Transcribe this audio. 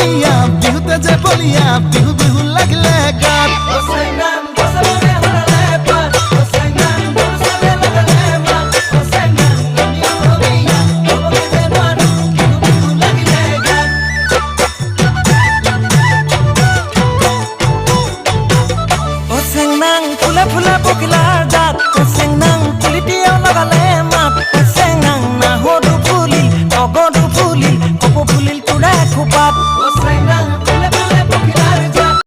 মিয়া বিহুতে যে বলিয়া বিহু বিহু লাগলে গান ফুলে ফুলে বকিলার জাত সেংনাং পুলিটিয়াও লাগালে মাত সেংনাং না হদু ফুলিল অগদু ফুলিল কপু ফুলিল তুরা খুপাত